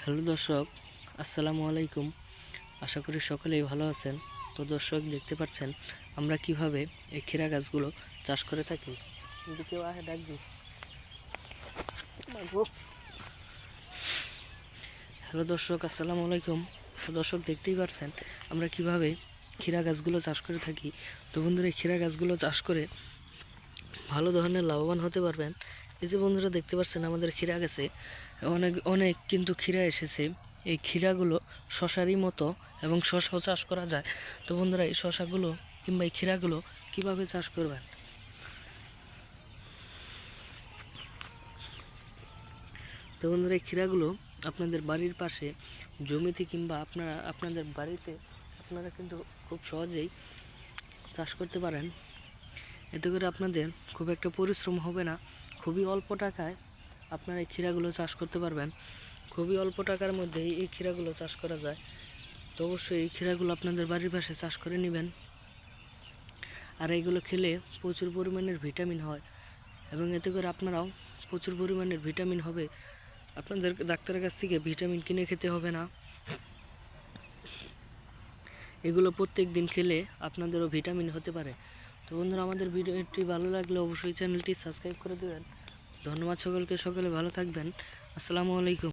Hello দর্শক, আসসালামু আলাইকুম। আশা করি সকলেই ভালো আছেন। তো দর্শক, দেখতে পাচ্ছেন আমরা কিভাবে এই ক্ষীরা গাছগুলো চাষ করে থাকি। কিন্তু কেউ আহে ডাকবি। হ্যালো দর্শক, আসসালামু আলাইকুম। তো দর্শক, দেখতেই পাচ্ছেন আমরা কিভাবে ক্ষীরা গাছগুলো চাষ করে থাকি। তো বন্ধুরা, এই ক্ষীরা গাছগুলো চাষ করে ভালো ধরনের লাভবান হতে পারবেন। এই যে বন্ধুরা দেখতে পাচ্ছেন আমাদের ক্ষীরা গাছে অনেক অনেক কিন্তু ক্ষীরা এসেছে। এই ক্ষীরাগুলো শশারই মতো এবং শশাও চাষ করা যায়। তো বন্ধুরা, এই শশাগুলো কিংবা এই ক্ষীরাগুলো কীভাবে চাষ করবেন। তো বন্ধুরা, এই ক্ষীরাগুলো আপনাদের বাড়ির পাশে জমিতে কিংবা আপনাদের বাড়িতে আপনারা কিন্তু খুব সহজেই চাষ করতে পারেন। এতে করে আপনাদের খুব একটা পরিশ্রম হবে না। খুবই অল্প টাকায় আপনারা এই ক্ষীরাগুলো চাষ করতে পারবেন। খুবই অল্প টাকার মধ্যেই এই ক্ষীরাগুলো চাষ করা যায়। তো অবশ্যই এই ক্ষীরাগুলো আপনাদের বাড়ির পাশে চাষ করে নেবেন। আর এইগুলো খেলে প্রচুর পরিমাণের ভিটামিন হয় এবং এতে করে আপনারাও প্রচুর পরিমাণের ভিটামিন হবে। আপনাদের ডাক্তারের কাছ থেকে ভিটামিন কিনে খেতে হবে না। এগুলো প্রত্যেক দিন খেলে আপনাদেরও ভিটামিন হতে পারে। তো বন্ধুরা, আমাদের ভিডিওটি ভালো লাগলে অবশ্যই চ্যানেলটি সাবস্ক্রাইব করে দেবেন। ধন্যবাদ সকলকে, সকলে ভালো থাকবেন। আসসালামু আলাইকুম।